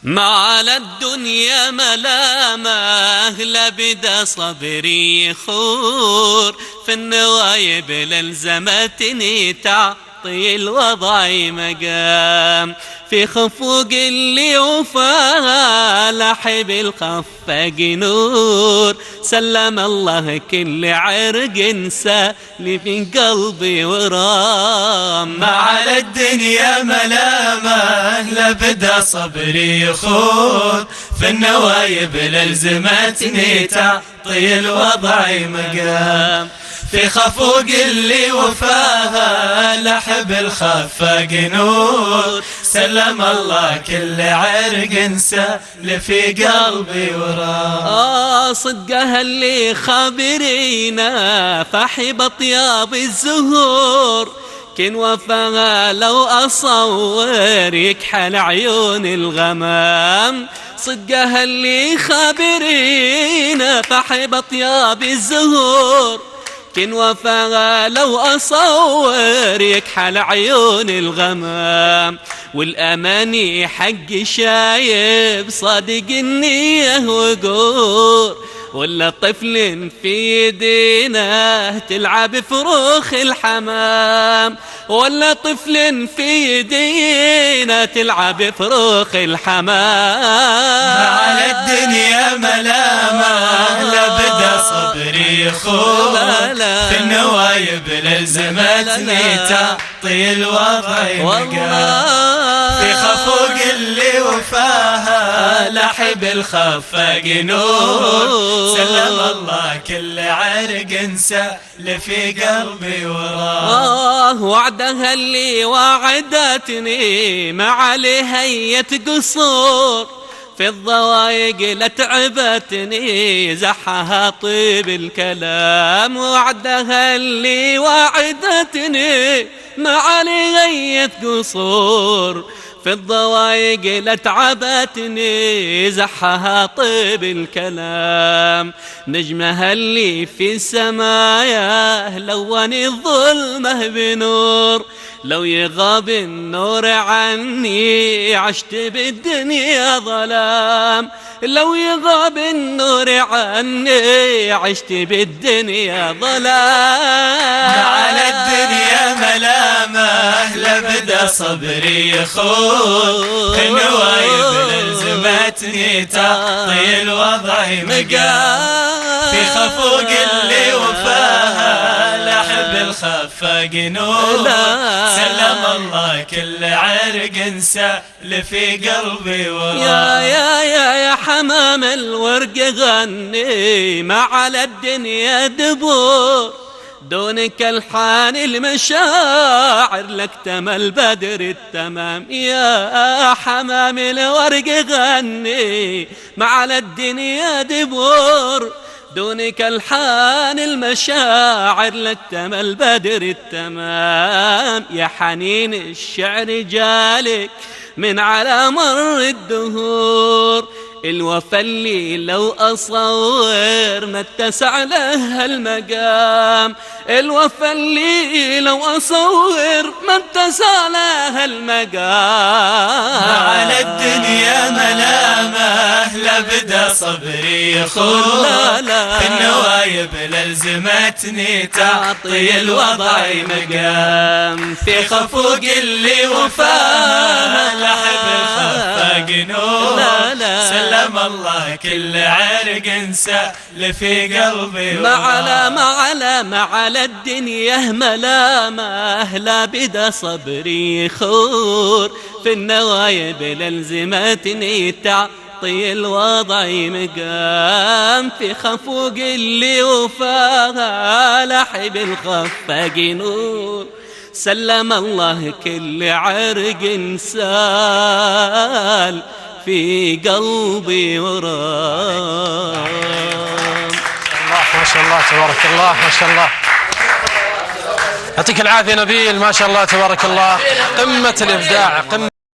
ما على الدنيا ملامه لبدا صبري يخور في النوايب للزمتني تعطي الوضع مقام في خفوق اللي وفاها لحب الخفق نور سلم الله كل عرق سالي في قلبي ورام. ما على الدنيا ملامه لبدا صبري يخوض في النوايب للزمتني تعطي الوضع مقام في خفوق اللي وفاها لحب الخفق نور سلم الله كل عرق سال في قلبي وراه. صدقها اللي خابرينا فحب اطياب الزهور كن وفاها لو اصور يكحل عيون الغمام. صدقها اللي خابرينا فحب اطياب الزهور كن وفاها لو أصور يكحل عيون الغمام. والأماني حق شايب صادق النية وقور ولا طفل في يدينه تلعب فروخ الحمام ولا طفل في يدينه تلعب فروخ الحمام. ما على الدنيا ملامه لبدا صبري يخوض في النوايب للزمتني تعطي الوضع مقام في خفوق اللي وفاها لحب الخفق نور سلم الله كل عرق سال في قلبي وراه. وعدها اللي وعدتني ما عليها قصور في الضوايق لتعبتني زحها طيب الكلام. وعدها اللي وعدتني ما عليها قصور في الضوايق لتعبتني زحها طيب الكلام. نجمها اللي في سماياه لوني الظلمه بنور لو يغاب النور عني عشت بالدنيا ظلام. لو يغاب النور عني عشت بالدنيا ظلام. ما على الدنيا ملامه لبدا صبري يخوض في النوايب للزمتني تعطي الوضع مقام في خفوق اللي وفاها لحب الخفق نور سلم الله كل عرق سال في قلبي وراه. يا حمام الورق غني ما على الدنيا دبور دونك الحان المشاعر لك تمل بدر التمام. يا حمام الورق غني ما على الدنيا دبور دونك الحان المشاعر لك تمل بدر التمام. يا حنين الشعر جالك من على مر الدهور الوفا اللي لو أصور ما اتسع له المقام. الوفا اللي لو أصور ما اتسع له المقام. ما على الدنيا ملامه لبدا صبري يخوض في النوايب للزمتني تعطي الوضع مقام في خفوق اللي وفاها لحب الخفق نور سلم الله كل عرق سال في قلبي ما على الدنيا ملامه لا بدا صبري خور في النوايب للزمتني تعطي الوضع مقام في خفوق اللي وفاها لحب الخفق نور سلم الله كل عرق سال في قلبي ورام. ما شاء الله تبارك الله ما شاء الله. يعطيك العافية نبيل ما شاء الله تبارك الله. قمة الإبداع قمة